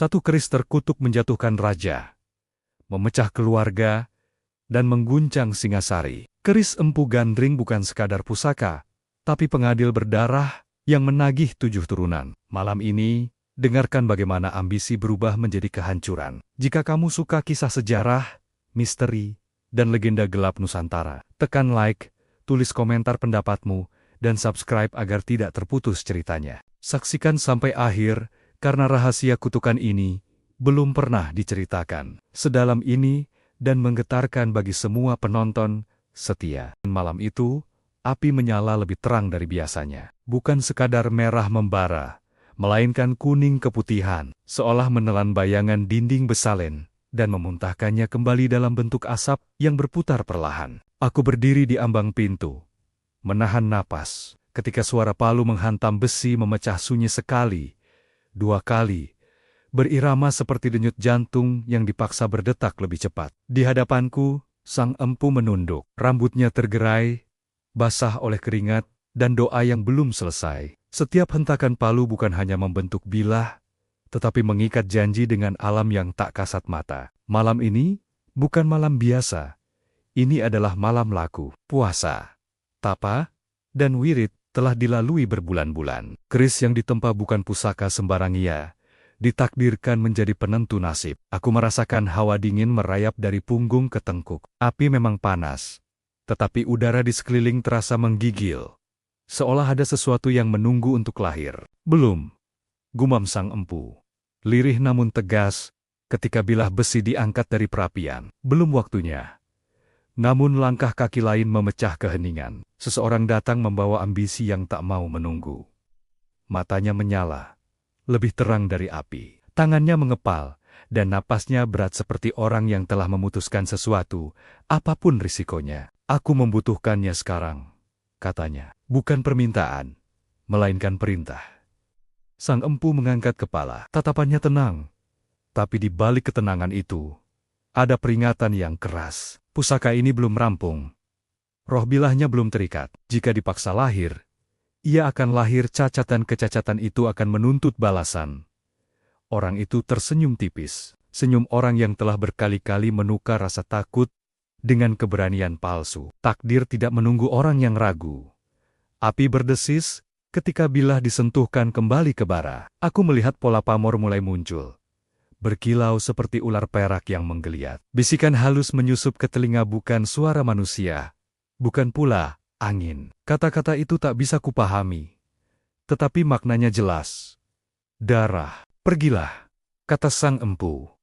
Satu keris terkutuk menjatuhkan raja, memecah keluarga, dan mengguncang Singasari. Keris Empu Gandring bukan sekadar pusaka, tapi pengadil berdarah yang menagih 7 turunan. Malam ini, dengarkan bagaimana ambisi berubah menjadi kehancuran. Jika kamu suka kisah sejarah, misteri, dan legenda gelap Nusantara, tekan like, tulis komentar pendapatmu, dan subscribe agar tidak terputus ceritanya. Saksikan sampai akhir, karena rahasia kutukan ini belum pernah diceritakan. Sedalam ini dan menggetarkan bagi semua penonton setia. Malam itu, api menyala lebih terang dari biasanya. Bukan sekadar merah membara, melainkan kuning keputihan, seolah menelan bayangan dinding besalen dan memuntahkannya kembali dalam bentuk asap yang berputar perlahan. Aku berdiri di ambang pintu, menahan napas, ketika suara palu menghantam besi memecah sunyi sekali, 2 kali, berirama seperti denyut jantung yang dipaksa berdetak lebih cepat. Di hadapanku, sang empu menunduk, rambutnya tergerai, basah oleh keringat, dan doa yang belum selesai. Setiap hentakan palu bukan hanya membentuk bilah, tetapi mengikat janji dengan alam yang tak kasat mata. Malam ini, bukan malam biasa. Ini adalah malam laku. Puasa, tapa, dan wirid telah dilalui berbulan-bulan. Keris yang ditempa bukan pusaka sembarang ia, ditakdirkan menjadi penentu nasib. Aku merasakan hawa dingin merayap dari punggung ke tengkuk. Api memang panas, tetapi udara di sekeliling terasa menggigil, seolah ada sesuatu yang menunggu untuk lahir. Belum, gumam sang empu, lirih namun tegas, ketika bilah besi diangkat dari perapian. Belum waktunya. Namun langkah kaki lain memecah keheningan. Seseorang datang membawa ambisi yang tak mau menunggu. Matanya menyala, lebih terang dari api. Tangannya mengepal, dan napasnya berat seperti orang yang telah memutuskan sesuatu, apapun risikonya. Aku membutuhkannya sekarang, katanya. Bukan permintaan, melainkan perintah. Sang empu mengangkat kepala. Tatapannya tenang, tapi di balik ketenangan itu, ada peringatan yang keras. Pusaka ini belum rampung. Roh bilahnya belum terikat. Jika dipaksa lahir, ia akan lahir cacat dan kecacatan itu akan menuntut balasan. Orang itu tersenyum tipis. Senyum orang yang telah berkali-kali menukar rasa takut dengan keberanian palsu. Takdir tidak menunggu orang yang ragu. Api berdesis ketika bilah disentuhkan kembali ke bara. Aku melihat pola pamor mulai muncul, berkilau seperti ular perak yang menggeliat. Bisikan halus menyusup ke telinga, bukan suara manusia, bukan pula angin. Kata-kata itu tak bisa kupahami, tetapi maknanya jelas. Darah, pergilah, kata sang empu.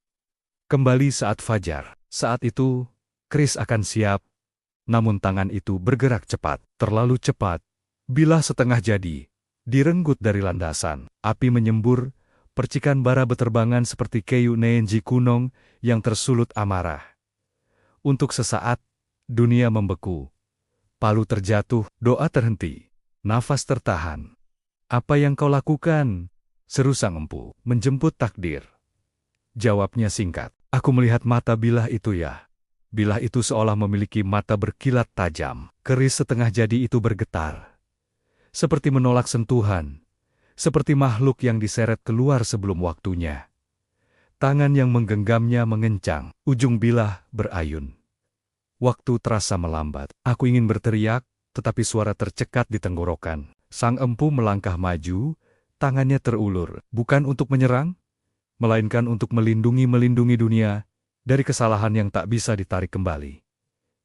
Kembali saat fajar. Saat itu, keris akan siap, namun tangan itu bergerak cepat, terlalu cepat. Bilah setengah jadi, direnggut dari landasan. Api menyembur, percikan bara beterbangan seperti kayu Nenji Kunong yang tersulut amarah. Untuk sesaat, dunia membeku. Palu terjatuh, doa terhenti, nafas tertahan. Apa yang kau lakukan? Seru sang empu. Menjemput takdir. Jawabnya singkat. Aku melihat mata bilah itu ya. Bilah itu seolah memiliki mata berkilat tajam. Keris setengah jadi itu bergetar, seperti menolak sentuhan. Seperti makhluk yang diseret keluar sebelum waktunya. Tangan yang menggenggamnya mengencang, ujung bilah berayun. Waktu terasa melambat. Aku ingin berteriak, tetapi suara tercekat di tenggorokan. Sang empu melangkah maju, tangannya terulur, bukan untuk menyerang, melainkan untuk melindungi dunia dari kesalahan yang tak bisa ditarik kembali.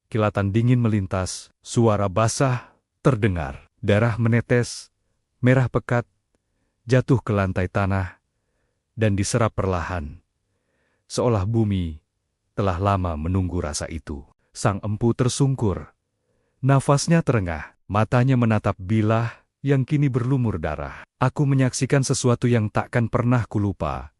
Kilatan dingin melintas, suara basah terdengar, darah menetes, merah pekat, jatuh ke lantai tanah, dan diserap perlahan, seolah bumi telah lama menunggu rasa itu. Sang empu tersungkur, nafasnya terengah, matanya menatap bilah yang kini berlumur darah. Aku menyaksikan sesuatu yang takkan pernah kulupa.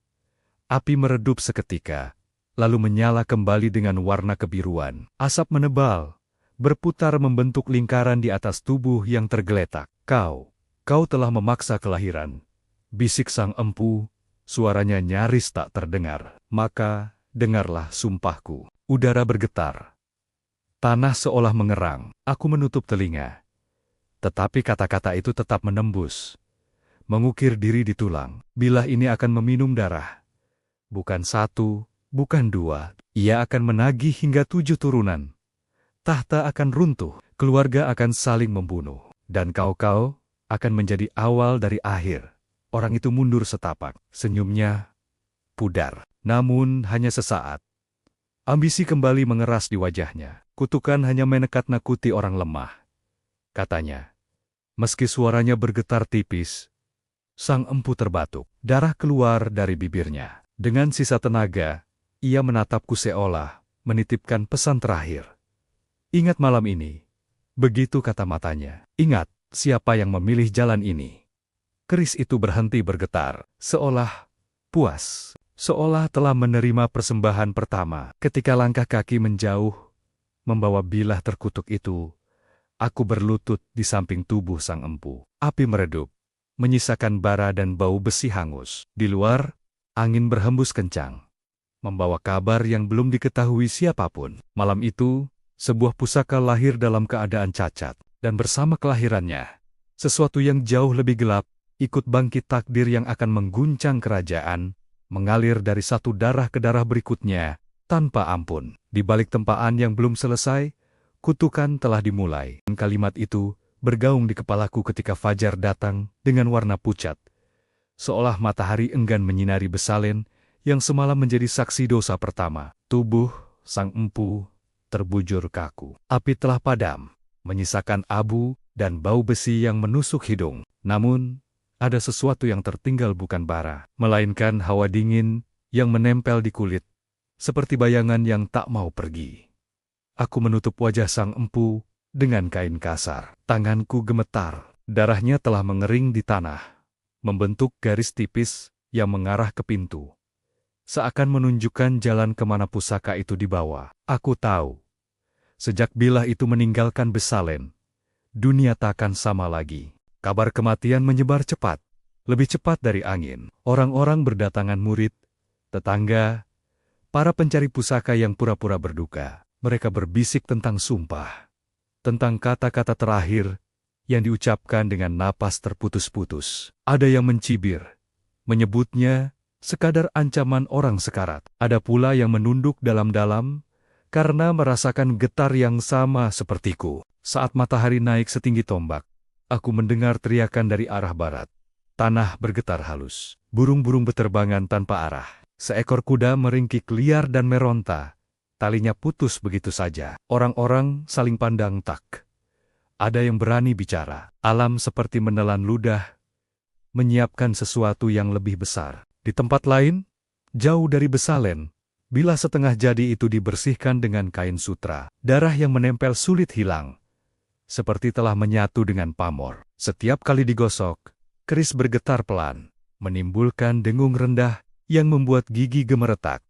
Api meredup seketika, lalu menyala kembali dengan warna kebiruan. Asap menebal, berputar membentuk lingkaran di atas tubuh yang tergeletak. Kau telah memaksa kelahiran, bisik sang empu, suaranya nyaris tak terdengar. Maka, dengarlah sumpahku. Udara bergetar. Tanah seolah mengerang. Aku menutup telinga. Tetapi kata-kata itu tetap menembus, mengukir diri di tulang. Bilah ini akan meminum darah. Bukan satu, bukan dua. Ia akan menagih hingga 7 turunan. Tahta akan runtuh, keluarga akan saling membunuh. Dan kau akan menjadi awal dari akhir. Orang itu mundur setapak, senyumnya pudar. Namun hanya sesaat. Ambisi kembali mengeras di wajahnya. Kutukan hanya menekat-nakuti orang lemah. Katanya, meski suaranya bergetar tipis, sang empu terbatuk. Darah keluar dari bibirnya. Dengan sisa tenaga, ia menatapku seolah menitipkan pesan terakhir. Ingat malam ini. Begitu kata matanya. Ingat siapa yang memilih jalan ini. Keris itu berhenti bergetar, seolah puas. Seolah telah menerima persembahan pertama. Ketika langkah kaki menjauh, membawa bilah terkutuk itu, aku berlutut di samping tubuh sang empu. Api meredup, menyisakan bara dan bau besi hangus. Di luar, angin berhembus kencang, membawa kabar yang belum diketahui siapapun. Malam itu, sebuah pusaka lahir dalam keadaan cacat, dan bersama kelahirannya, sesuatu yang jauh lebih gelap, ikut bangkit takdir yang akan mengguncang kerajaan, mengalir dari satu darah ke darah berikutnya, tanpa ampun. Di balik tempaan yang belum selesai, kutukan telah dimulai. Kalimat itu bergaung di kepalaku ketika fajar datang dengan warna pucat, seolah matahari enggan menyinari Besalen yang semalam menjadi saksi dosa pertama. Tubuh sang empu terbujur kaku. Api telah padam, menyisakan abu dan bau besi yang menusuk hidung. Namun, ada sesuatu yang tertinggal, bukan bara, melainkan hawa dingin yang menempel di kulit, seperti bayangan yang tak mau pergi. Aku menutup wajah sang empu dengan kain kasar. Tanganku gemetar, darahnya telah mengering di tanah, membentuk garis tipis yang mengarah ke pintu. Seakan menunjukkan jalan kemana pusaka itu dibawa. Aku tahu, sejak bilah itu meninggalkan Besalen, dunia takkan sama lagi. Kabar kematian menyebar cepat, lebih cepat dari angin. Orang-orang berdatangan, murid, tetangga, para pencari pusaka yang pura-pura berduka. Mereka berbisik tentang sumpah, tentang kata-kata terakhir yang diucapkan dengan napas terputus-putus. Ada yang mencibir, menyebutnya sekadar ancaman orang sekarat. Ada pula yang menunduk dalam-dalam karena merasakan getar yang sama sepertiku. Saat matahari naik setinggi tombak, aku mendengar teriakan dari arah barat. Tanah bergetar halus. Burung-burung beterbangan tanpa arah. Seekor kuda meringkik liar dan meronta. Talinya putus begitu saja. Orang-orang saling pandang tak. Ada yang berani bicara. Alam seperti menelan ludah, menyiapkan sesuatu yang lebih besar. Di tempat lain, jauh dari Besalen, bilah setengah jadi itu dibersihkan dengan kain sutra. Darah yang menempel sulit hilang, seperti telah menyatu dengan pamor. Setiap kali digosok, keris bergetar pelan, menimbulkan dengung rendah yang membuat gigi gemeretak.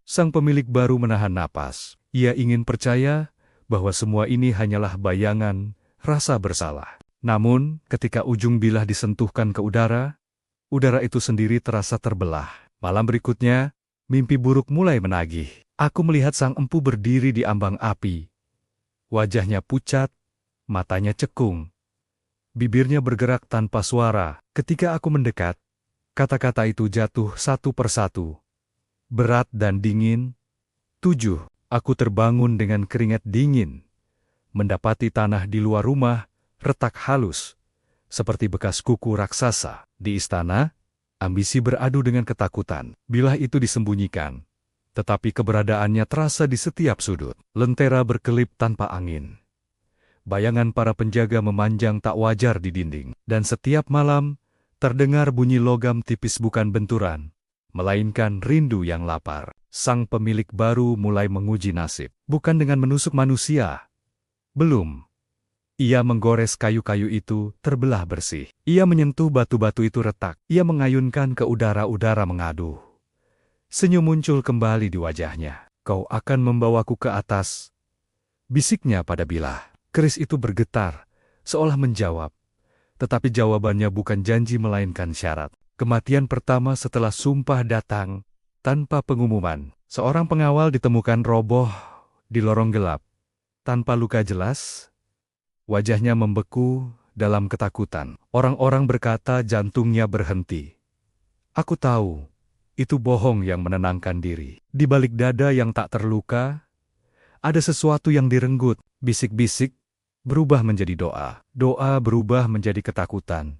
Sang pemilik baru menahan napas. Ia ingin percaya bahwa semua ini hanyalah bayangan rasa bersalah. Namun, ketika ujung bilah disentuhkan ke udara itu sendiri terasa terbelah. Malam berikutnya, mimpi buruk mulai menagih. Aku melihat sang empu berdiri di ambang api. Wajahnya pucat, matanya cekung. Bibirnya bergerak tanpa suara. Ketika aku mendekat, kata-kata itu jatuh satu persatu. Berat dan dingin. 7. Aku terbangun dengan keringat dingin. Mendapati tanah di luar rumah retak halus, seperti bekas kuku raksasa. Di istana, ambisi beradu dengan ketakutan. Bilah itu disembunyikan, tetapi keberadaannya terasa di setiap sudut. Lentera berkelip tanpa angin. Bayangan para penjaga memanjang tak wajar di dinding. Dan setiap malam, terdengar bunyi logam tipis, bukan benturan, melainkan rindu yang lapar. Sang pemilik baru mulai menguji nasib. Bukan dengan menusuk manusia. Belum. Ia menggores kayu-kayu itu terbelah bersih. Ia menyentuh batu-batu itu retak. Ia mengayunkan ke udara-udara mengaduh. Senyum muncul kembali di wajahnya. Kau akan membawaku ke atas, bisiknya pada bilah. Keris itu bergetar, seolah menjawab. Tetapi jawabannya bukan janji melainkan syarat. Kematian pertama setelah sumpah datang tanpa pengumuman. Seorang pengawal ditemukan roboh di lorong gelap. Tanpa luka jelas, wajahnya membeku dalam ketakutan. Orang-orang berkata jantungnya berhenti. Aku tahu, Itu bohong yang menenangkan diri. Di balik dada yang tak terluka, ada sesuatu yang direnggut. Bisik-bisik berubah menjadi doa. Doa berubah menjadi ketakutan.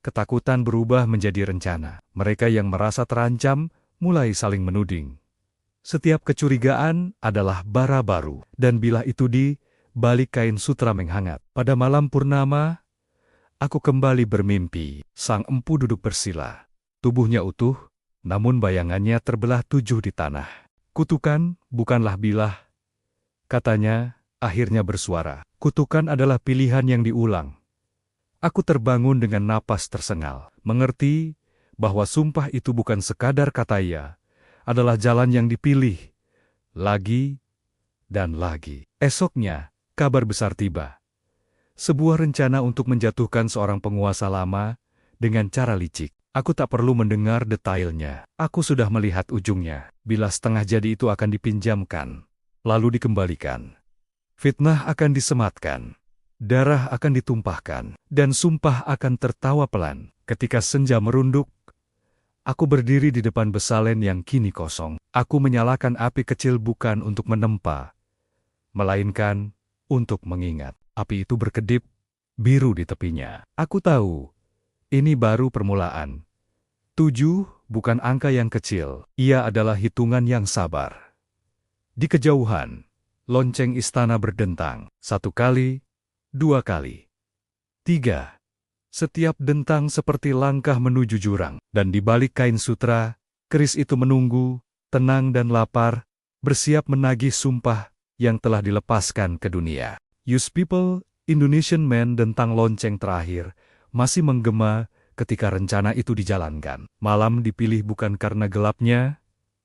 Ketakutan berubah menjadi rencana. Mereka yang merasa terancam mulai saling menuding. Setiap kecurigaan adalah bara baru. Dan bilah itu di balik kain sutra menghangat. Pada malam purnama, aku kembali bermimpi. Sang empu duduk bersila. Tubuhnya utuh, namun bayangannya terbelah 7 di tanah. Kutukan bukanlah bilah, katanya, akhirnya bersuara. Kutukan adalah pilihan yang diulang. Aku terbangun dengan napas tersengal, mengerti bahwa sumpah itu bukan sekadar kata iya, adalah jalan yang dipilih, lagi dan lagi. Esoknya, kabar besar tiba. Sebuah rencana untuk menjatuhkan seorang penguasa lama dengan cara licik. Aku tak perlu mendengar detailnya. Aku sudah melihat ujungnya. Bila setengah jadi itu akan dipinjamkan, lalu dikembalikan. Fitnah akan disematkan. Darah akan ditumpahkan. Dan sumpah akan tertawa pelan. Ketika senja merunduk, aku berdiri di depan besalen yang kini kosong. Aku menyalakan api kecil bukan untuk menempa, melainkan untuk mengingat. Api itu berkedip, biru di tepinya. Aku tahu, ini baru permulaan. 7 bukan angka yang kecil, ia adalah hitungan yang sabar. Di kejauhan, lonceng istana berdentang. 1 kali, 2 kali, 3. Setiap dentang seperti langkah menuju jurang. Dan di balik kain sutra, keris itu menunggu, tenang dan lapar, bersiap menagih sumpah yang telah dilepaskan ke dunia. Use people, Indonesian man dentang lonceng terakhir, masih menggema ketika rencana itu dijalankan. Malam dipilih bukan karena gelapnya,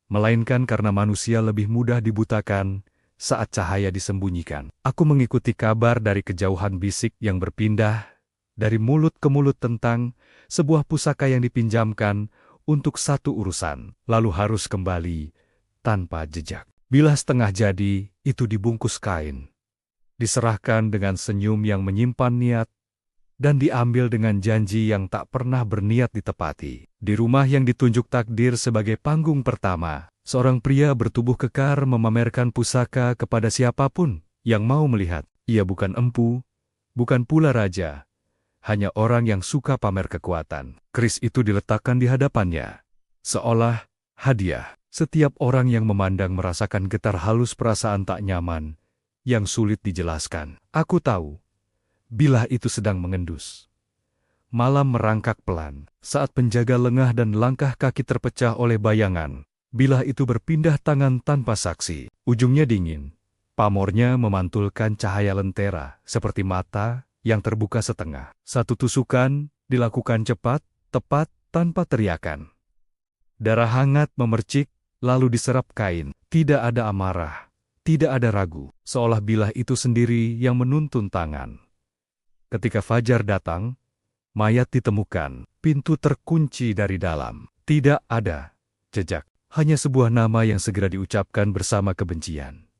melainkan karena manusia lebih mudah dibutakan saat cahaya disembunyikan. Aku mengikuti kabar dari kejauhan bisik yang berpindah, dari mulut ke mulut tentang sebuah pusaka yang dipinjamkan untuk satu urusan, lalu harus kembali tanpa jejak. Bila setengah jadi, itu dibungkus kain, diserahkan dengan senyum yang menyimpan niat, dan diambil dengan janji yang tak pernah berniat ditepati. Di rumah yang ditunjuk takdir sebagai panggung pertama, seorang pria bertubuh kekar memamerkan pusaka kepada siapapun yang mau melihat. Ia bukan empu, bukan pula raja, hanya orang yang suka pamer kekuatan. Keris itu diletakkan di hadapannya, seolah hadiah. Setiap orang yang memandang merasakan getar halus perasaan tak nyaman, yang sulit dijelaskan. Aku tahu, bilah itu sedang mengendus. Malam merangkak pelan, saat penjaga lengah dan langkah kaki terpecah oleh bayangan. Bilah itu berpindah tangan tanpa saksi. Ujungnya dingin. Pamornya memantulkan cahaya lentera, seperti mata yang terbuka setengah. Satu tusukan dilakukan cepat, tepat, tanpa teriakan. Darah hangat memercik, lalu diserap kain. Tidak ada amarah, tidak ada ragu, seolah bilah itu sendiri yang menuntun tangan. Ketika fajar datang, mayat ditemukan, pintu terkunci dari dalam. Tidak ada jejak, hanya sebuah nama yang segera diucapkan bersama kebencian.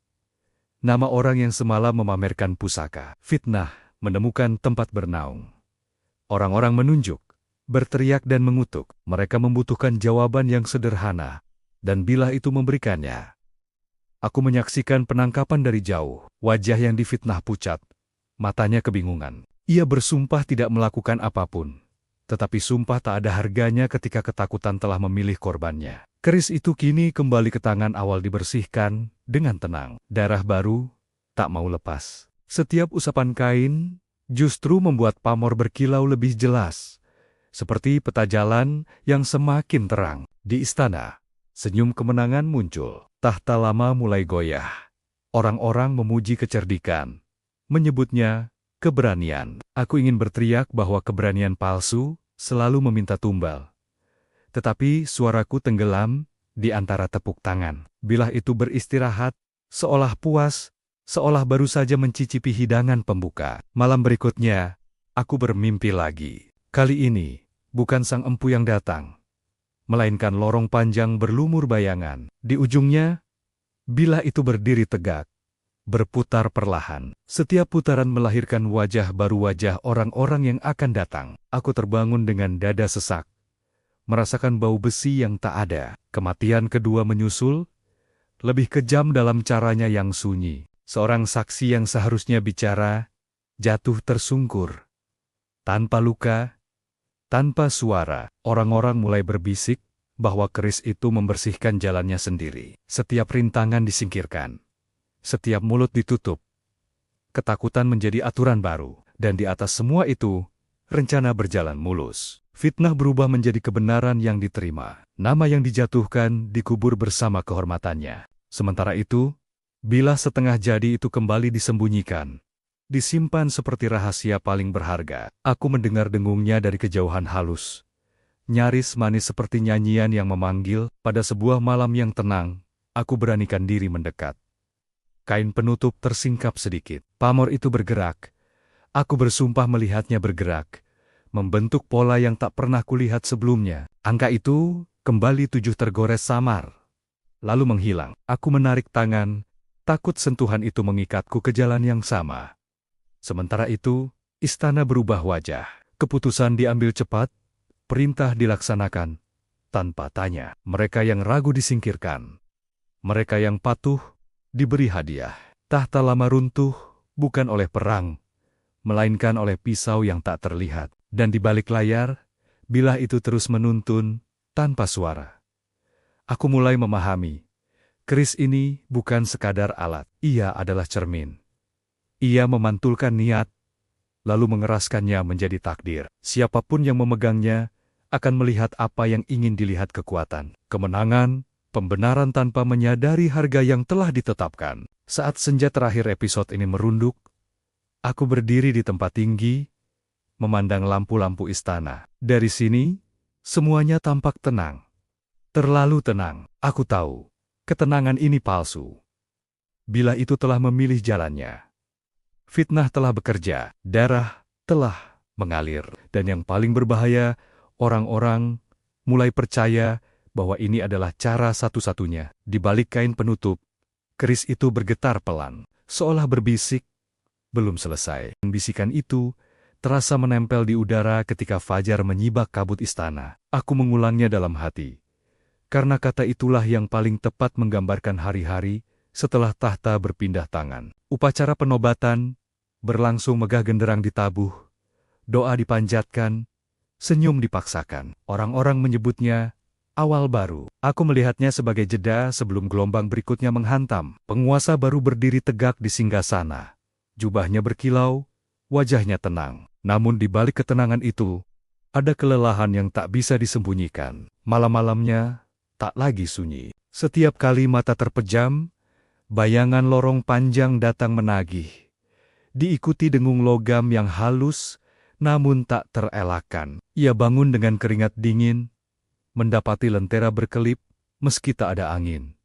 Nama orang yang semalam memamerkan pusaka. Fitnah menemukan tempat bernaung. Orang-orang menunjuk, berteriak dan mengutuk. Mereka membutuhkan jawaban yang sederhana, dan bilah itu memberikannya. Aku menyaksikan penangkapan dari jauh. Wajah yang difitnah pucat, matanya kebingungan. Ia bersumpah tidak melakukan apapun, tetapi sumpah tak ada harganya ketika ketakutan telah memilih korbannya. Keris itu kini kembali ke tangan awal dibersihkan dengan tenang. Darah baru tak mau lepas. Setiap usapan kain justru membuat pamor berkilau lebih jelas, seperti peta jalan yang semakin terang. Di istana, senyum kemenangan muncul. Tahta lama mulai goyah. Orang-orang memuji kecerdikan, menyebutnya keberanian. Aku ingin berteriak bahwa keberanian palsu selalu meminta tumbal. Tetapi suaraku tenggelam di antara tepuk tangan. Bilah itu beristirahat, seolah puas, seolah baru saja mencicipi hidangan pembuka. Malam berikutnya, aku bermimpi lagi. Kali ini, bukan sang empu yang datang, melainkan lorong panjang berlumur bayangan. Di ujungnya, bilah itu berdiri tegak, berputar perlahan. Setiap putaran melahirkan wajah baru, wajah orang-orang yang akan datang. Aku terbangun dengan dada sesak, merasakan bau besi yang tak ada. Kematian kedua menyusul, lebih kejam dalam caranya yang sunyi. Seorang saksi yang seharusnya bicara, jatuh tersungkur. Tanpa luka, tanpa suara, orang-orang mulai berbisik bahwa keris itu membersihkan jalannya sendiri. Setiap rintangan disingkirkan. Setiap mulut ditutup. Ketakutan menjadi aturan baru. Dan di atas semua itu, rencana berjalan mulus. Fitnah berubah menjadi kebenaran yang diterima. Nama yang dijatuhkan dikubur bersama kehormatannya. Sementara itu, bila setengah jadi itu kembali disembunyikan, disimpan seperti rahasia paling berharga, aku mendengar dengungnya dari kejauhan halus. Nyaris manis seperti nyanyian yang memanggil. Pada sebuah malam yang tenang, aku beranikan diri mendekat. Kain penutup tersingkap sedikit. Pamor itu bergerak. Aku bersumpah melihatnya bergerak, membentuk pola yang tak pernah kulihat sebelumnya. Angka itu kembali 7 tergores samar, lalu menghilang. Aku menarik tangan, takut sentuhan itu mengikatku ke jalan yang sama. Sementara itu, istana berubah wajah. Keputusan diambil cepat, perintah dilaksanakan, tanpa tanya. Mereka yang ragu disingkirkan. Mereka yang patuh, diberi hadiah. Tahta lama runtuh, bukan oleh perang, melainkan oleh pisau yang tak terlihat. Dan di balik layar, bilah itu terus menuntun, tanpa suara. Aku mulai memahami, keris ini bukan sekadar alat, ia adalah cermin. Ia memantulkan niat, lalu mengeraskannya menjadi takdir. Siapapun yang memegangnya, akan melihat apa yang ingin dilihat: kekuatan, kemenangan, pembenaran tanpa menyadari harga yang telah ditetapkan. Saat senja terakhir episode ini merunduk, aku berdiri di tempat tinggi, memandang lampu-lampu istana. Dari sini, semuanya tampak tenang. Terlalu tenang. Aku tahu, ketenangan ini palsu. Bila itu telah memilih jalannya. Fitnah telah bekerja, darah telah mengalir. Dan yang paling berbahaya, orang-orang mulai percaya bahwa ini adalah cara satu-satunya. Di balik kain penutup, keris itu bergetar pelan, seolah berbisik, belum selesai. Bisikan itu terasa menempel di udara ketika fajar menyibak kabut istana. Aku mengulangnya dalam hati, karena kata itulah yang paling tepat menggambarkan hari-hari setelah tahta berpindah tangan. Upacara penobatan berlangsung, megah genderang ditabuh, doa dipanjatkan, senyum dipaksakan. Orang-orang menyebutnya awal baru. Aku melihatnya sebagai jeda sebelum gelombang berikutnya menghantam. Penguasa baru berdiri tegak di singgasana. Jubahnya berkilau, wajahnya tenang. Namun di balik ketenangan itu, ada kelelahan yang tak bisa disembunyikan. Malam-malamnya tak lagi sunyi. Setiap kali mata terpejam, bayangan lorong panjang datang menagih. Diikuti dengung logam yang halus, namun tak terelakkan. Ia bangun dengan keringat dingin, mendapati lentera berkelip, meski tak ada angin.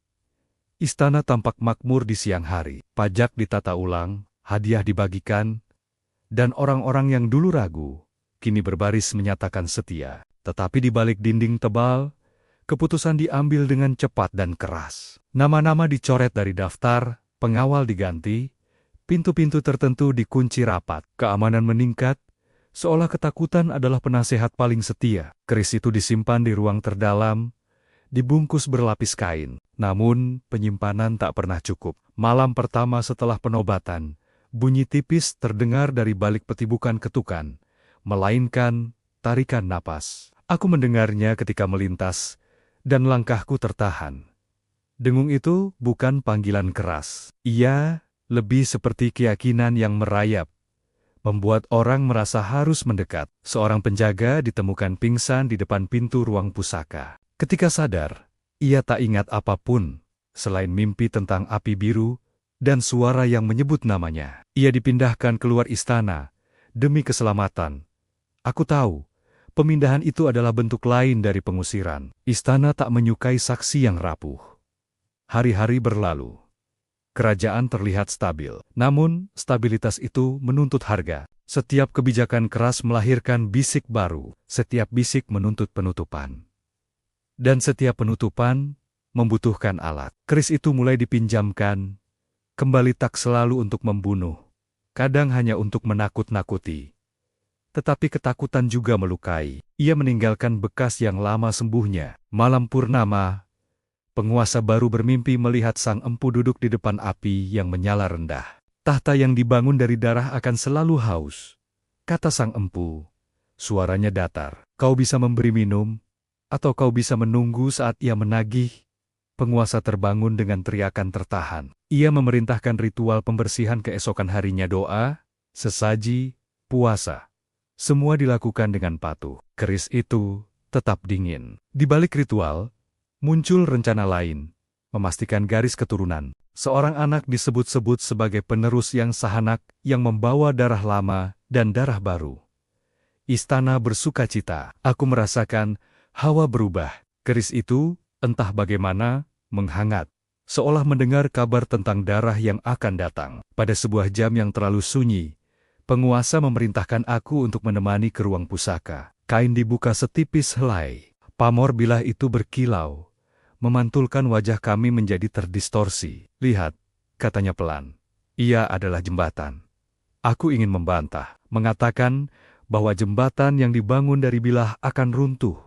Istana tampak makmur di siang hari. Pajak ditata ulang, hadiah dibagikan, dan orang-orang yang dulu ragu, kini berbaris menyatakan setia. Tetapi di balik dinding tebal, keputusan diambil dengan cepat dan keras. Nama-nama dicoret dari daftar, pengawal diganti, pintu-pintu tertentu dikunci rapat. Keamanan meningkat, seolah ketakutan adalah penasehat paling setia. Keris itu disimpan di ruang terdalam, dibungkus berlapis kain. Namun, penyimpanan tak pernah cukup. Malam pertama setelah penobatan, bunyi tipis terdengar dari balik peti, bukan ketukan, melainkan tarikan napas. Aku mendengarnya ketika melintas, dan langkahku tertahan. Dengung itu bukan panggilan keras. Ia lebih seperti keyakinan yang merayap, membuat orang merasa harus mendekat. Seorang penjaga ditemukan pingsan di depan pintu ruang pusaka. Ketika sadar, ia tak ingat apapun, selain mimpi tentang api biru, dan suara yang menyebut namanya. Ia dipindahkan keluar istana, demi keselamatan. Aku tahu, pemindahan itu adalah bentuk lain dari pengusiran. Istana tak menyukai saksi yang rapuh. Hari-hari berlalu. Kerajaan terlihat stabil. Namun, stabilitas itu menuntut harga. Setiap kebijakan keras melahirkan bisik baru. Setiap bisik menuntut penutupan. Dan setiap penutupan membutuhkan alat. Keris itu mulai dipinjamkan, kembali tak selalu untuk membunuh, kadang hanya untuk menakut-nakuti. tetapi ketakutan juga melukai. Ia meninggalkan bekas yang lama sembuhnya. Malam purnama, penguasa baru bermimpi melihat sang empu duduk di depan api yang menyala rendah. Tahta yang dibangun dari darah akan selalu haus, kata sang empu. Suaranya datar. Kau bisa memberi minum, atau kau bisa menunggu saat ia menagih. Penguasa terbangun dengan teriakan tertahan. Ia memerintahkan ritual pembersihan keesokan harinya, doa, sesaji, puasa. Semua dilakukan dengan patuh. Keris itu tetap dingin. Di balik ritual, muncul rencana lain, memastikan garis keturunan. Seorang anak disebut-sebut sebagai penerus yang sahanak yang membawa darah lama dan darah baru. Istana bersukacita. Aku merasakan hawa berubah. Keris itu, entah bagaimana, menghangat, seolah mendengar kabar tentang darah yang akan datang. Pada sebuah jam yang terlalu sunyi, penguasa memerintahkan aku untuk menemani ke ruang pusaka. Kain dibuka setipis helai. Pamor bilah itu berkilau, memantulkan wajah kami menjadi terdistorsi. Lihat, katanya pelan. Ia adalah jembatan. Aku ingin membantah, mengatakan bahwa jembatan yang dibangun dari bilah akan runtuh.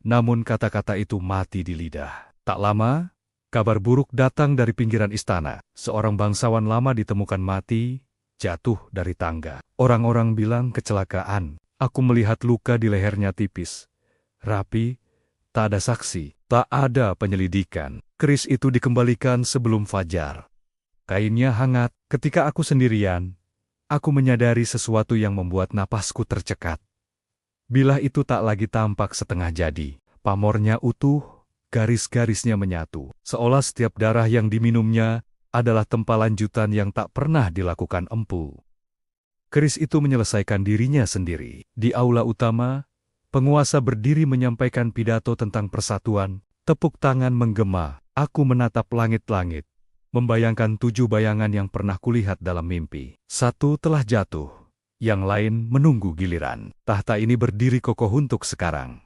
Namun kata-kata itu mati di lidah. Tak lama, kabar buruk datang dari pinggiran istana. Seorang bangsawan lama ditemukan mati, jatuh dari tangga. Orang-orang bilang kecelakaan. Aku melihat luka di lehernya tipis, rapi, tak ada saksi, tak ada penyelidikan. Keris itu dikembalikan sebelum fajar. Kainnya hangat. Ketika aku sendirian, aku menyadari sesuatu yang membuat napasku tercekat. Bilah itu tak lagi tampak setengah jadi. Pamornya utuh, garis-garisnya menyatu. Seolah setiap darah yang diminumnya adalah tempalan lanjutan yang tak pernah dilakukan empu. Keris itu menyelesaikan dirinya sendiri. Di aula utama, penguasa berdiri menyampaikan pidato tentang persatuan. Tepuk tangan menggema. Aku menatap langit-langit, membayangkan 7 bayangan yang pernah kulihat dalam mimpi. Satu telah jatuh, yang lain menunggu giliran. Tahta ini berdiri kokoh untuk sekarang.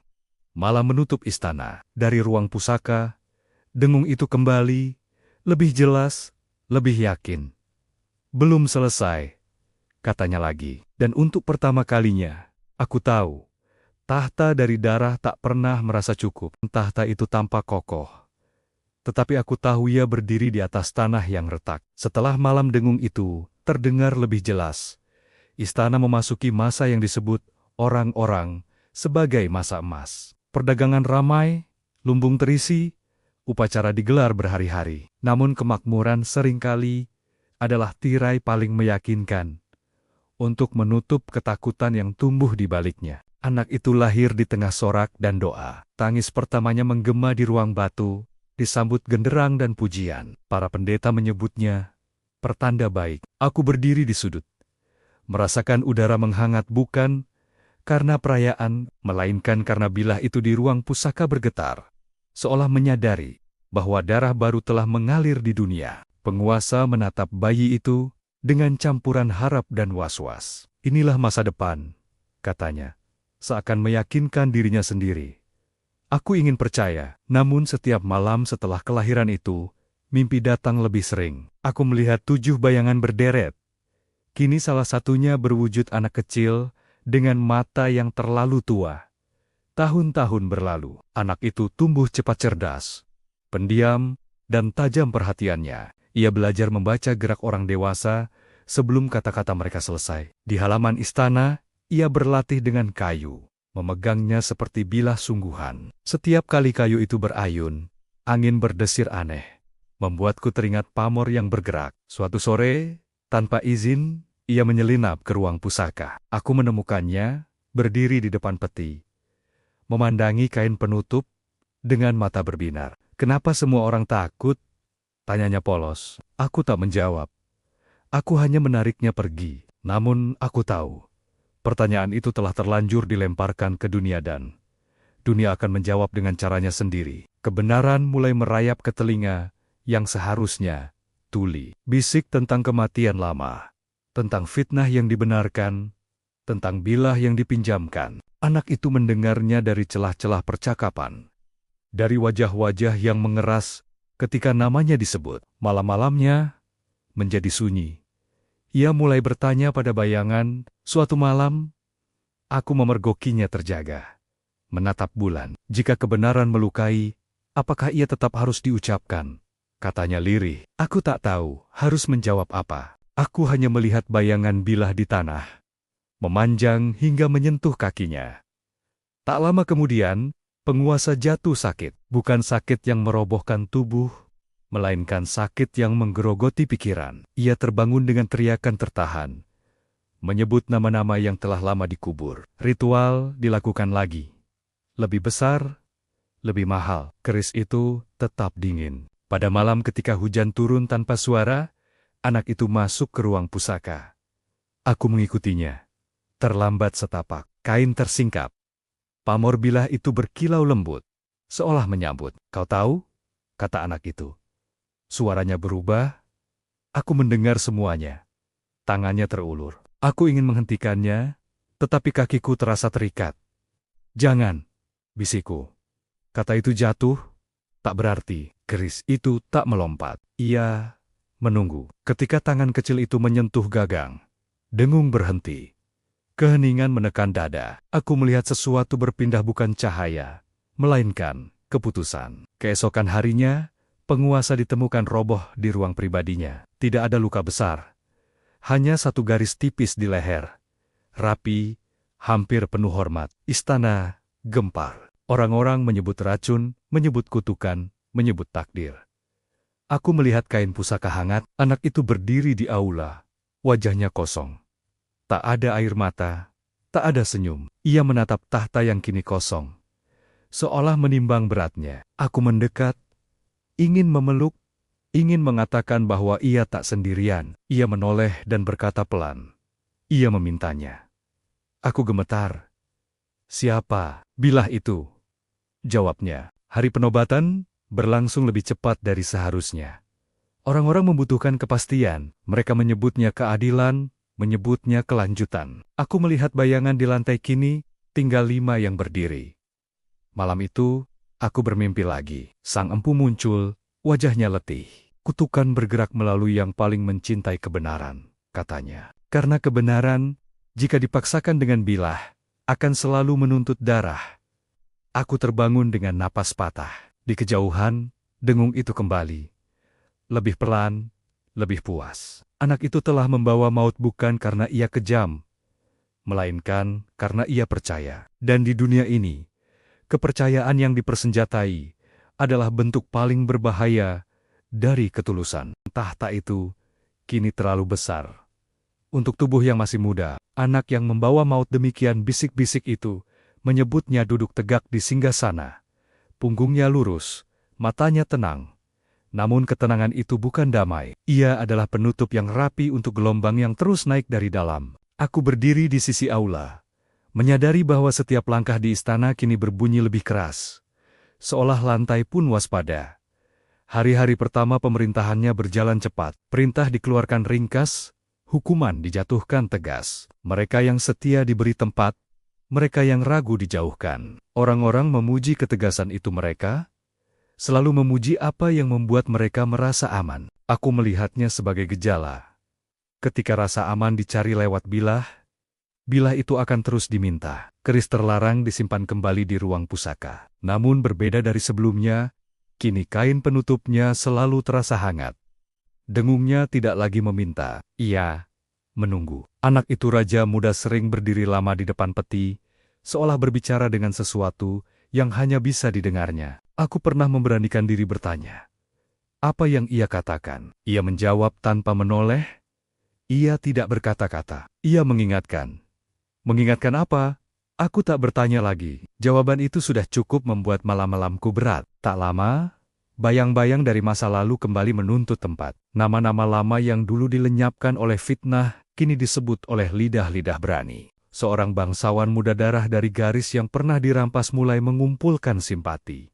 Malam menutup istana. Dari ruang pusaka, dengung itu kembali, lebih jelas, lebih yakin. Belum selesai, katanya lagi. Dan untuk pertama kalinya, aku tahu, tahta dari darah tak pernah merasa cukup. Tahta itu tampak kokoh, tetapi aku tahu ia berdiri di atas tanah yang retak. Setelah malam dengung itu terdengar lebih jelas, istana memasuki masa yang disebut orang-orang sebagai masa emas. Perdagangan ramai, lumbung terisi, upacara digelar berhari-hari. Namun kemakmuran seringkali adalah tirai paling meyakinkan untuk menutup ketakutan yang tumbuh di baliknya. Anak itu lahir di tengah sorak dan doa. Tangis pertamanya menggema di ruang batu, disambut genderang dan pujian. Para pendeta menyebutnya pertanda baik. Aku berdiri di sudut, merasakan udara menghangat bukan karena perayaan, melainkan karena bilah itu di ruang pusaka bergetar, seolah menyadari bahwa darah baru telah mengalir di dunia. Penguasa menatap bayi itu dengan campuran harap dan was-was. Inilah masa depan, katanya, seakan meyakinkan dirinya sendiri. Aku ingin percaya, namun setiap malam setelah kelahiran itu, mimpi datang lebih sering. Aku melihat 7 bayangan berderet. Kini salah satunya berwujud anak kecil, dengan mata yang terlalu tua. Tahun-tahun berlalu, anak itu tumbuh cepat cerdas, pendiam, dan tajam perhatiannya. Ia belajar membaca gerak orang dewasa sebelum kata-kata mereka selesai. Di halaman istana, ia berlatih dengan kayu, memegangnya seperti bilah sungguhan. Setiap kali kayu itu berayun, angin berdesir aneh, membuatku teringat pamor yang bergerak. Suatu sore, tanpa izin, ia menyelinap ke ruang pusaka. Aku menemukannya, berdiri di depan peti, memandangi kain penutup dengan mata berbinar. Kenapa semua orang takut? Tanyanya polos. Aku tak menjawab. Aku hanya menariknya pergi. Namun aku tahu, pertanyaan itu telah terlanjur dilemparkan ke dunia dan dunia akan menjawab dengan caranya sendiri. Kebenaran mulai merayap ke telinga yang seharusnya tuli. Bisik tentang kematian lama, tentang fitnah yang dibenarkan, tentang bilah yang dipinjamkan. Anak itu mendengarnya dari celah-celah percakapan, dari wajah-wajah yang mengeras ketika namanya disebut. Malam-malamnya menjadi sunyi. Ia mulai bertanya pada bayangan, suatu malam, Aku memergokinya terjaga, menatap bulan. Jika kebenaran melukai, apakah ia tetap harus diucapkan? Katanya lirih. Aku tak tahu harus menjawab apa. Aku hanya melihat bayangan Bilah di tanah, memanjang hingga menyentuh kakinya. Tak lama kemudian, penguasa jatuh sakit. Bukan sakit yang merobohkan tubuh, melainkan sakit yang menggerogoti pikiran. Ia terbangun dengan teriakan tertahan, menyebut nama-nama yang telah lama dikubur. Ritual dilakukan lagi. Lebih besar, lebih mahal. Keris itu tetap dingin. Pada malam ketika hujan turun tanpa suara, anak itu masuk ke ruang pusaka. Aku mengikutinya. Terlambat setapak, kain tersingkap. Pamor Bilah itu berkilau lembut, seolah menyambut. Kau tahu? Kata anak itu. Suaranya berubah. Aku mendengar semuanya. Tangannya terulur. Aku ingin menghentikannya, tetapi kakiku terasa terikat. Jangan, bisikku. Kata itu jatuh, tak berarti. Keris itu tak melompat. Ia menunggu. Ketika tangan kecil itu menyentuh gagang, dengung berhenti. Keheningan menekan dada. Aku melihat sesuatu berpindah, bukan cahaya, melainkan keputusan. Keesokan harinya, penguasa ditemukan roboh di ruang pribadinya. Tidak ada luka besar. Hanya satu garis tipis di leher. Rapi, hampir penuh hormat. Istana gempar. Orang-orang menyebut racun, menyebut kutukan, menyebut takdir. Aku melihat kain pusaka hangat. Anak itu berdiri di aula. Wajahnya kosong. Tak ada air mata, tak ada senyum. Ia menatap tahta yang kini kosong, seolah menimbang beratnya. Aku mendekat, ingin memeluk, ingin mengatakan bahwa ia tak sendirian. Ia menoleh dan berkata pelan. Ia memintanya. Aku gemetar. Siapa? Bilah itu. Jawabnya. Hari penobatan berlangsung lebih cepat dari seharusnya. Orang-orang membutuhkan kepastian. Mereka menyebutnya keadilan, menyebutnya kelanjutan. Aku melihat bayangan di lantai, kini tinggal 5 yang berdiri. Malam itu, aku bermimpi lagi. Sang empu muncul, wajahnya letih. Kutukan bergerak melalui yang paling mencintai kebenaran, katanya. Karena kebenaran, jika dipaksakan dengan Bilah, akan selalu menuntut darah. Aku terbangun dengan napas patah. Di kejauhan, dengung itu kembali. Lebih pelan, lebih puas. Anak itu telah membawa maut bukan karena ia kejam, melainkan karena ia percaya. Dan di dunia ini, kepercayaan yang dipersenjatai adalah bentuk paling berbahaya dari ketulusan. Tahta itu kini terlalu besar untuk tubuh yang masih muda. Anak yang membawa maut demikian, bisik-bisik itu, menyebutnya duduk tegak di singgasana. Punggungnya lurus, matanya tenang. Namun ketenangan itu bukan damai. Ia adalah penutup yang rapi untuk gelombang yang terus naik dari dalam. Aku berdiri di sisi aula, menyadari bahwa setiap langkah di istana kini berbunyi lebih keras, seolah lantai pun waspada. Hari-hari pertama pemerintahannya berjalan cepat. Perintah dikeluarkan ringkas, hukuman dijatuhkan tegas. Mereka yang setia diberi tempat, mereka yang ragu dijauhkan. Orang-orang memuji ketegasan itu. Mereka selalu memuji apa yang membuat mereka merasa aman. Aku melihatnya sebagai gejala. Ketika rasa aman dicari lewat Bilah, Bilah itu akan terus diminta. Keris terlarang disimpan kembali di ruang pusaka. Namun berbeda dari sebelumnya, kini kain penutupnya selalu terasa hangat. Dengungnya tidak lagi meminta, ia menunggu. Anak itu raja muda sering berdiri lama di depan peti, seolah berbicara dengan sesuatu yang hanya bisa didengarnya. Aku pernah memberanikan diri bertanya, apa yang ia katakan? Ia menjawab tanpa menoleh. Ia tidak berkata-kata. Ia mengingatkan. Mengingatkan apa? Aku tak bertanya lagi. Jawaban itu sudah cukup membuat malam-malamku berat. Tak lama, bayang-bayang dari masa lalu kembali menuntut tempat. Nama-nama lama yang dulu dilenyapkan oleh fitnah, kini disebut oleh lidah-lidah berani. Seorang bangsawan muda darah dari garis yang pernah dirampas mulai mengumpulkan simpati.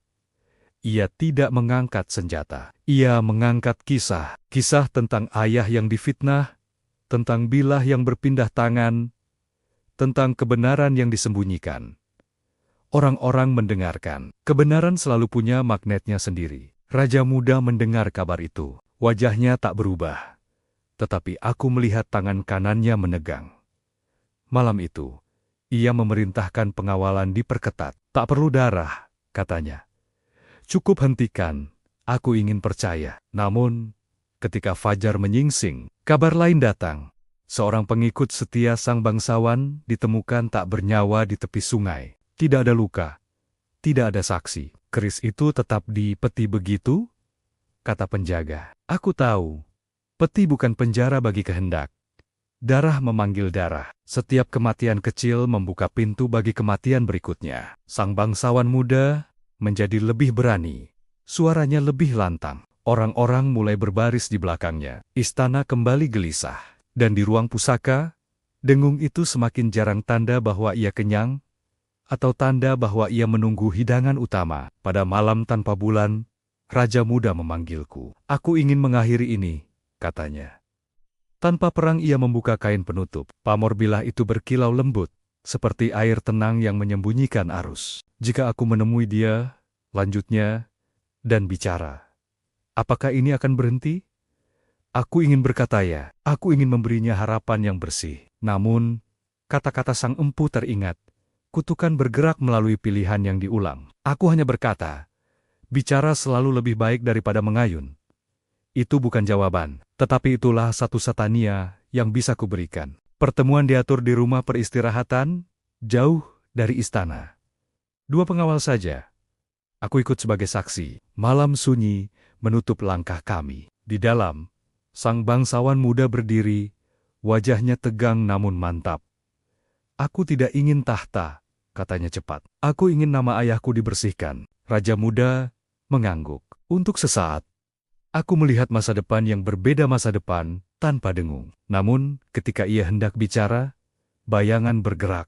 Ia tidak mengangkat senjata. Ia mengangkat kisah. Kisah tentang ayah yang difitnah, tentang Bilah yang berpindah tangan, tentang kebenaran yang disembunyikan. Orang-orang mendengarkan. Kebenaran selalu punya magnetnya sendiri. Raja muda mendengar kabar itu. Wajahnya tak berubah. Tetapi aku melihat tangan kanannya menegang. Malam itu, Ia memerintahkan pengawalan diperketat. Tak perlu darah, katanya. Cukup hentikan, aku ingin percaya. Namun, ketika fajar menyingsing, kabar lain datang. Seorang pengikut setia sang bangsawan ditemukan tak bernyawa di tepi sungai. Tidak ada luka, tidak ada saksi. Keris itu tetap di peti begitu? Kata penjaga. Aku tahu, peti bukan penjara bagi kehendak. Darah memanggil darah. Setiap kematian kecil membuka pintu bagi kematian berikutnya. Sang bangsawan muda menjadi lebih berani. Suaranya lebih lantang. Orang-orang mulai berbaris di belakangnya. Istana kembali gelisah. Dan di ruang pusaka, dengung itu semakin jarang tanda bahwa ia kenyang, atau tanda bahwa ia menunggu hidangan utama. Pada malam tanpa bulan, Raja Muda memanggilku. Aku ingin mengakhiri ini, katanya. Tanpa perang ia membuka kain penutup. Pamor bilah itu berkilau lembut, seperti air tenang yang menyembunyikan arus. Jika aku menemui dia, lanjutnya, dan bicara, apakah ini akan berhenti? Aku ingin berkata ya, aku ingin memberinya harapan yang bersih. Namun, kata-kata sang empu teringat. Kutukan bergerak melalui pilihan yang diulang. Aku hanya berkata, bicara selalu lebih baik daripada mengayun. Itu bukan jawaban, tetapi itulah satu satania yang bisa kuberikan. Pertemuan diatur di rumah peristirahatan, jauh dari istana. 2 pengawal saja. Aku ikut sebagai saksi. Malam sunyi menutup langkah kami. Di dalam, sang bangsawan muda berdiri, wajahnya tegang namun mantap. Aku tidak ingin tahta, katanya cepat. Aku ingin nama ayahku dibersihkan. Raja Muda mengangguk. Untuk sesaat, aku melihat masa depan yang berbeda masa depan tanpa dengung. Namun, ketika ia hendak bicara, bayangan bergerak.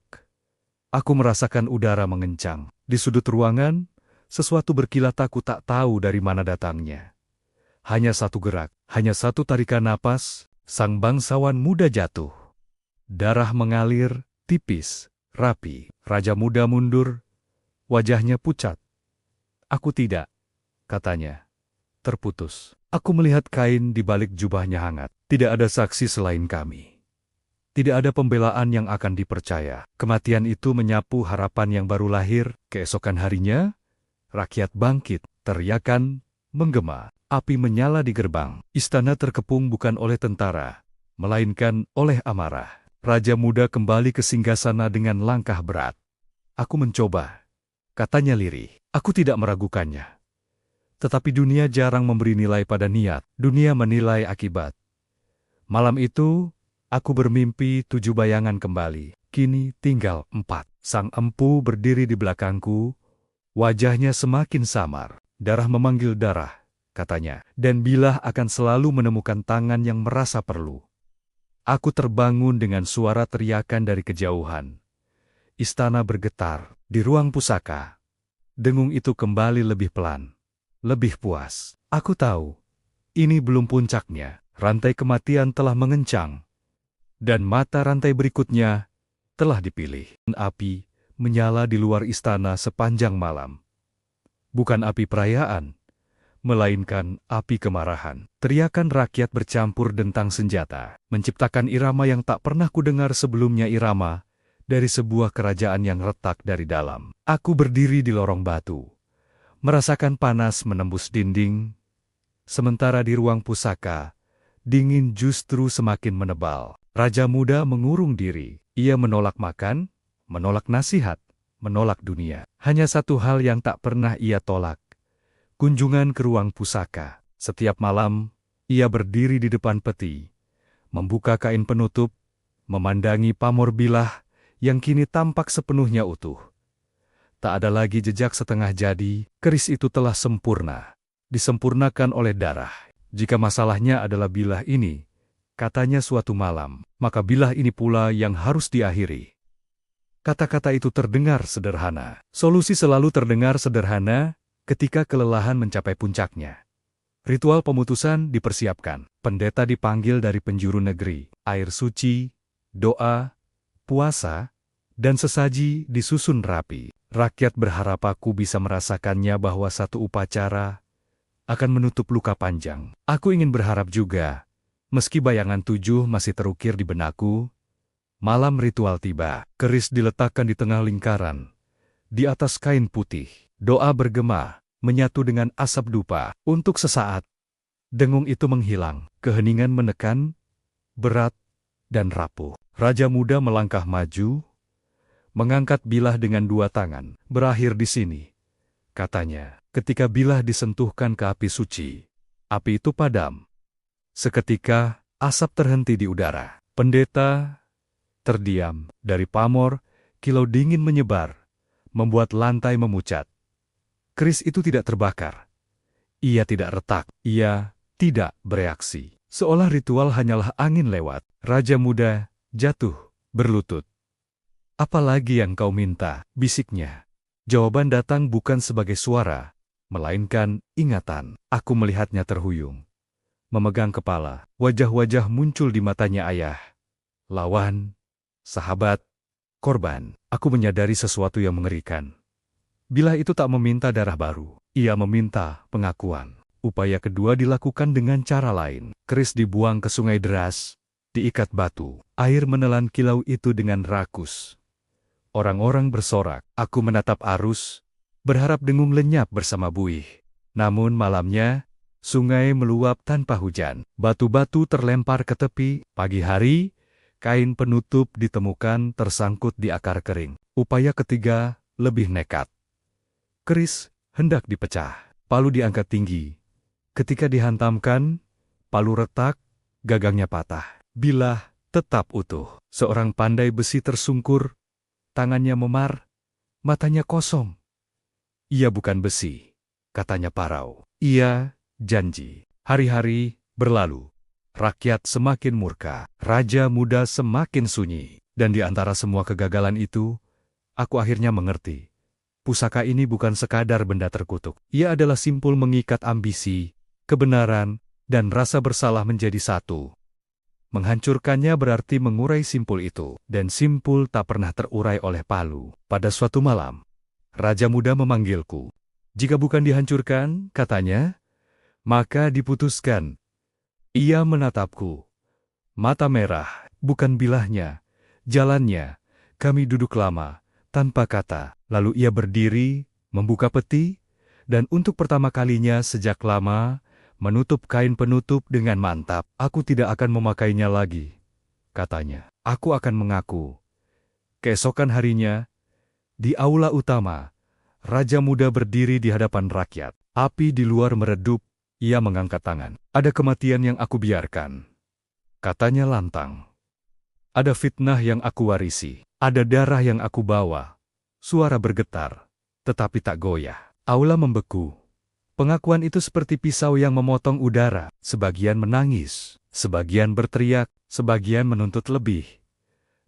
Aku merasakan udara mengencang. Di sudut ruangan, sesuatu berkilat aku tak tahu dari mana datangnya. Hanya satu gerak, hanya satu tarikan napas, sang bangsawan muda jatuh. Darah mengalir, tipis, rapi. Raja Muda mundur, wajahnya pucat. Aku tidak, katanya. Terputus. Aku melihat kain di balik jubahnya hangat. Tidak ada saksi selain kami. Tidak ada pembelaan yang akan dipercaya. Kematian itu menyapu harapan yang baru lahir. Keesokan harinya, rakyat bangkit, teriakan menggema. Api menyala di gerbang. Istana terkepung bukan oleh tentara, melainkan oleh amarah. Raja Muda kembali ke singgasana dengan langkah berat. Aku mencoba, katanya lirih. Aku tidak meragukannya. Tetapi dunia jarang memberi nilai pada niat. Dunia menilai akibat. Malam itu, aku bermimpi 7 bayangan kembali. Kini tinggal 4. Sang empu berdiri di belakangku. Wajahnya semakin samar. Darah memanggil darah, katanya. Dan bilah akan selalu menemukan tangan yang merasa perlu. Aku terbangun dengan suara teriakan dari kejauhan. Istana bergetar. Di ruang pusaka, dengung itu kembali lebih pelan, lebih puas. Aku tahu, ini belum puncaknya. Rantai kematian telah mengencang. Dan mata rantai berikutnya telah dipilih. Api menyala di luar istana sepanjang malam. Bukan api perayaan, melainkan api kemarahan. Teriakan rakyat bercampur dentang senjata, menciptakan irama yang tak pernah kudengar sebelumnya, irama dari sebuah kerajaan yang retak dari dalam. Aku berdiri di lorong batu, merasakan panas menembus dinding, sementara di ruang pusaka, dingin justru semakin menebal. Raja Muda mengurung diri. Ia menolak makan, menolak nasihat, menolak dunia. Hanya satu hal yang tak pernah ia tolak. Kunjungan ke ruang pusaka. Setiap malam, ia berdiri di depan peti, membuka kain penutup, memandangi pamor bilah yang kini tampak sepenuhnya utuh. Tak ada lagi jejak setengah jadi, keris itu telah sempurna, disempurnakan oleh darah. Jika masalahnya adalah bilah ini, katanya suatu malam, maka bilah ini pula yang harus diakhiri. Kata-kata itu terdengar sederhana. Solusi selalu terdengar sederhana ketika kelelahan mencapai puncaknya. Ritual pemutusan dipersiapkan. Pendeta dipanggil dari penjuru negeri. Air suci, doa, puasa, dan sesaji disusun rapi. Rakyat berharap aku bisa merasakannya bahwa satu upacara akan menutup luka panjang. Aku ingin berharap juga, meski bayangan 7 masih terukir di benakku, Malam ritual tiba. Keris diletakkan di tengah lingkaran, di atas kain putih. Doa bergema, menyatu dengan asap dupa. Untuk sesaat, dengung itu menghilang. Keheningan menekan, berat, dan rapuh. Raja muda melangkah maju, mengangkat bilah dengan dua tangan. Berakhir di sini, katanya. Ketika bilah disentuhkan ke api suci, api itu padam. Seketika, asap terhenti di udara. Pendeta terdiam. Dari pamor, kilau dingin menyebar, membuat lantai memucat. Keris itu tidak terbakar. Ia tidak retak. Ia tidak bereaksi. Seolah ritual hanyalah angin lewat. Raja muda jatuh, berlutut. "Apa lagi yang kau minta?" bisiknya. Jawaban datang bukan sebagai suara, melainkan ingatan. Aku melihatnya terhuyung, memegang kepala. Wajah-wajah muncul di matanya ayah. Lawan, sahabat, korban. Aku menyadari sesuatu yang mengerikan. Bilah itu tak meminta darah baru. Ia meminta pengakuan. Upaya kedua dilakukan dengan cara lain. Keris dibuang ke sungai deras, diikat batu. Air menelan kilau itu dengan rakus. Orang-orang bersorak. Aku menatap arus, berharap dengung lenyap bersama buih. Namun malamnya, sungai meluap tanpa hujan. Batu-batu terlempar ke tepi. Pagi hari, kain penutup ditemukan tersangkut di akar kering. Upaya ketiga lebih nekat. Keris hendak dipecah. Palu diangkat tinggi. Ketika dihantamkan, palu retak, gagangnya patah. Bilah tetap utuh. Seorang pandai besi tersungkur, tangannya memar, matanya kosong. "Ia bukan besi," katanya parau. "Ia janji." Hari-hari berlalu. Rakyat semakin murka. Raja muda semakin sunyi. Dan di antara semua kegagalan itu, aku akhirnya mengerti. Pusaka ini bukan sekadar benda terkutuk. Ia adalah simpul mengikat ambisi, kebenaran, dan rasa bersalah menjadi satu. Menghancurkannya berarti mengurai simpul itu, dan simpul tak pernah terurai oleh palu. Pada suatu malam, Raja muda memanggilku. "Jika bukan dihancurkan," katanya, "maka diputuskan." Ia menatapku. Mata merah, bukan bilahnya, jalannya. Kami duduk lama, tanpa kata. Lalu ia berdiri, membuka peti, dan untuk pertama kalinya sejak lama, menutup kain penutup dengan mantap. "Aku tidak akan memakainya lagi," katanya. "Aku akan mengaku." Keesokan harinya, di aula utama, Raja muda berdiri di hadapan rakyat. Api di luar meredup, ia mengangkat tangan. "Ada kematian yang aku biarkan," katanya lantang. "Ada fitnah yang aku warisi. Ada darah yang aku bawa." Suara bergetar, tetapi tak goyah. Aula membeku. Pengakuan itu seperti pisau yang memotong udara. Sebagian menangis, sebagian berteriak, sebagian menuntut lebih.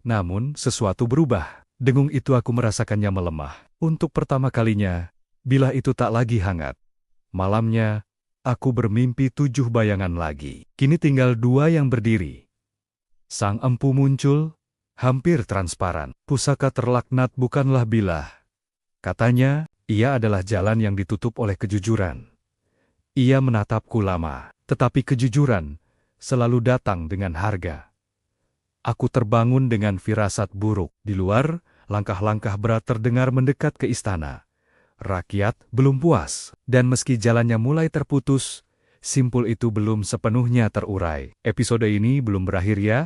Namun, sesuatu berubah. Dengung itu aku merasakannya melemah. Untuk pertama kalinya, bilah itu tak lagi hangat. Malamnya, aku bermimpi 7 bayangan lagi. Kini tinggal 2 yang berdiri. Sang empu muncul, hampir transparan. "Pusaka terlaknat bukanlah bilah," katanya. "Ia adalah jalan yang ditutup oleh kejujuran." Ia menatapku lama, tetapi kejujuran selalu datang dengan harga. Aku terbangun dengan firasat buruk. Di luar, langkah-langkah berat terdengar mendekat ke istana. Rakyat belum puas, dan meski jalannya mulai terputus, simpul itu belum sepenuhnya terurai. Episode ini belum berakhir ya.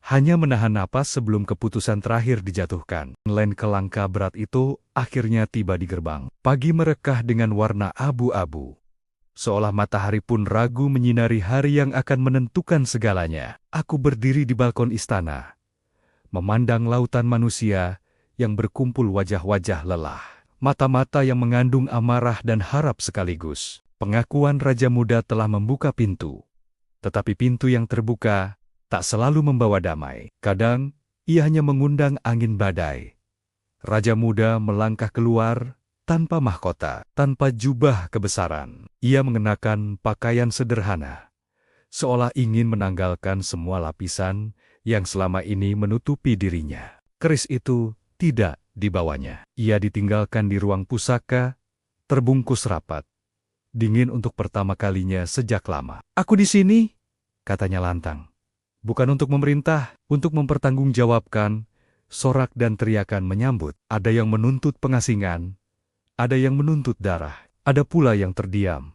Hanya menahan napas sebelum keputusan terakhir dijatuhkan. Len kelangka berat itu akhirnya tiba di gerbang. Pagi merekah dengan warna abu-abu. Seolah matahari pun ragu menyinari hari yang akan menentukan segalanya. Aku berdiri di balkon istana, memandang lautan manusia yang berkumpul wajah-wajah lelah. Mata-mata yang mengandung amarah dan harap sekaligus. Pengakuan Raja muda telah membuka pintu. Tetapi pintu yang terbuka tak selalu membawa damai. Kadang, ia hanya mengundang angin badai. Raja muda melangkah keluar tanpa mahkota, tanpa jubah kebesaran. Ia mengenakan pakaian sederhana, seolah ingin menanggalkan semua lapisan yang selama ini menutupi dirinya. Keris itu tidak dibawanya. Ia ditinggalkan di ruang pusaka, terbungkus rapat, dingin untuk pertama kalinya sejak lama. "Aku di sini," katanya lantang. Bukan untuk memerintah, untuk mempertanggungjawabkan, sorak dan teriakan menyambut. Ada yang menuntut pengasingan, ada yang menuntut darah, ada pula yang terdiam.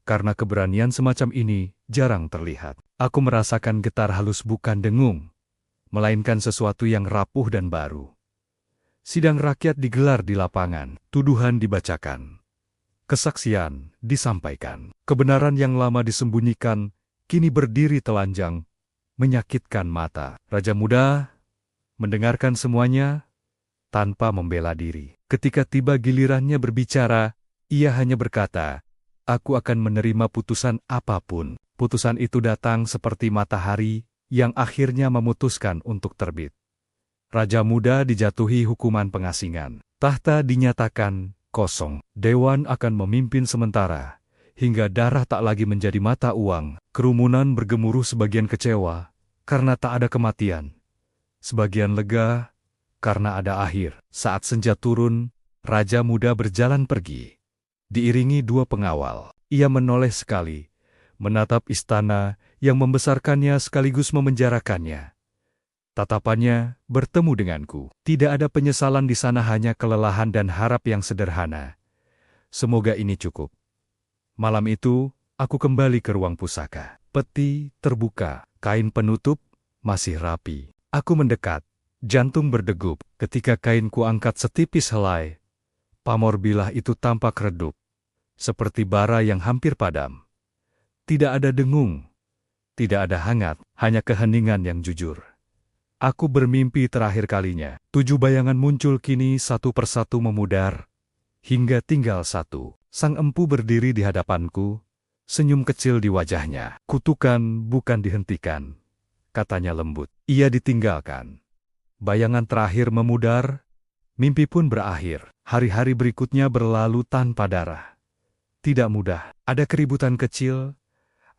Karena keberanian semacam ini jarang terlihat. Aku merasakan getar halus bukan dengung, melainkan sesuatu yang rapuh dan baru. Sidang rakyat digelar di lapangan, tuduhan dibacakan. Kesaksian disampaikan. Kebenaran yang lama disembunyikan, kini berdiri telanjang, menyakitkan mata. Raja Muda mendengarkan semuanya tanpa membela diri. Ketika tiba gilirannya berbicara, ia hanya berkata, "Aku akan menerima putusan apapun." Putusan itu datang seperti matahari yang akhirnya memutuskan untuk terbit. Raja Muda dijatuhi hukuman pengasingan. Tahta dinyatakan kosong. Dewan akan memimpin sementara, hingga darah tak lagi menjadi mata uang. Kerumunan bergemuruh, sebagian kecewa karena tak ada kematian, sebagian lega karena ada akhir. Saat senja turun, Raja Muda berjalan pergi, diiringi dua pengawal. Ia menoleh sekali, menatap istana yang membesarkannya sekaligus memenjarakannya. Tatapannya bertemu denganku. Tidak ada penyesalan di sana, hanya kelelahan dan harap yang sederhana. Semoga ini cukup. Malam itu, aku kembali ke ruang pusaka. Peti terbuka, kain penutup masih rapi. Aku mendekat, jantung berdegup. Ketika kain ku angkat setipis helai, pamor bilah itu tampak redup, seperti bara yang hampir padam. Tidak ada dengung, tidak ada hangat, hanya keheningan yang jujur. Aku bermimpi terakhir kalinya. 7 bayangan muncul kini satu persatu memudar, hingga tinggal satu. Sang empu berdiri di hadapanku, senyum kecil di wajahnya. "Kutukan bukan dihentikan," katanya lembut. Ia ditinggalkan. Bayangan terakhir memudar, mimpi pun berakhir. Hari-hari berikutnya berlalu tanpa darah. Tidak mudah, ada keributan kecil,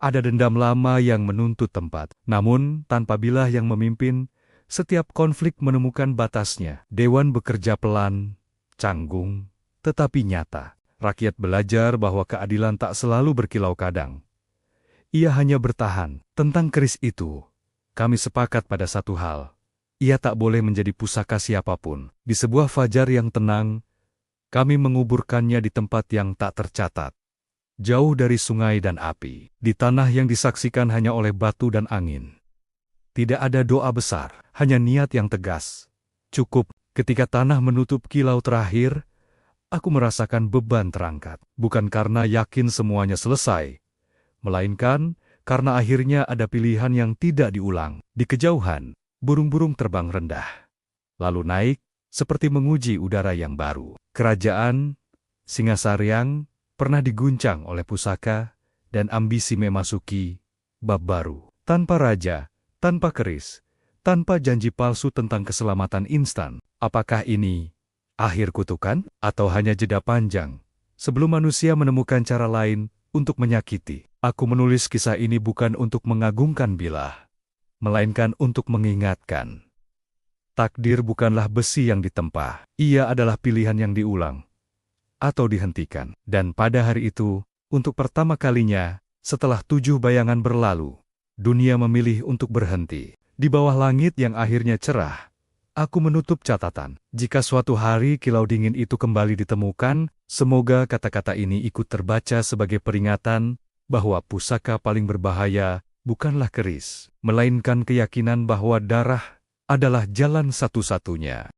ada dendam lama yang menuntut tempat. Namun, tanpa bilah yang memimpin, setiap konflik menemukan batasnya. Dewan bekerja pelan, canggung, tetapi nyata. Rakyat belajar bahwa keadilan tak selalu berkilau kadang. Ia hanya bertahan. Tentang keris itu, kami sepakat pada satu hal. Ia tak boleh menjadi pusaka siapapun. Di sebuah fajar yang tenang, kami menguburkannya di tempat yang tak tercatat, jauh dari sungai dan api, di tanah yang disaksikan hanya oleh batu dan angin. Tidak ada doa besar, hanya niat yang tegas. Cukup, ketika tanah menutup kilau terakhir, aku merasakan beban terangkat. Bukan karena yakin semuanya selesai, melainkan karena akhirnya ada pilihan yang tidak diulang. Di kejauhan, burung-burung terbang rendah, lalu naik, seperti menguji udara yang baru. Kerajaan Singasariang pernah diguncang oleh pusaka dan ambisi memasuki bab baru. Tanpa raja, tanpa keris, tanpa janji palsu tentang keselamatan instan. Apakah ini akhir kutukan, atau hanya jeda panjang sebelum manusia menemukan cara lain untuk menyakiti? Aku menulis kisah ini bukan untuk mengagungkan bilah, melainkan untuk mengingatkan. Takdir bukanlah besi yang ditempa, ia adalah pilihan yang diulang atau dihentikan. Dan pada hari itu, untuk pertama kalinya, setelah 7 bayangan berlalu, dunia memilih untuk berhenti. Di bawah langit yang akhirnya cerah, aku menutup catatan. Jika suatu hari kilau dingin itu kembali ditemukan, semoga kata-kata ini ikut terbaca sebagai peringatan bahwa pusaka paling berbahaya bukanlah keris, melainkan keyakinan bahwa darah adalah jalan satu-satunya.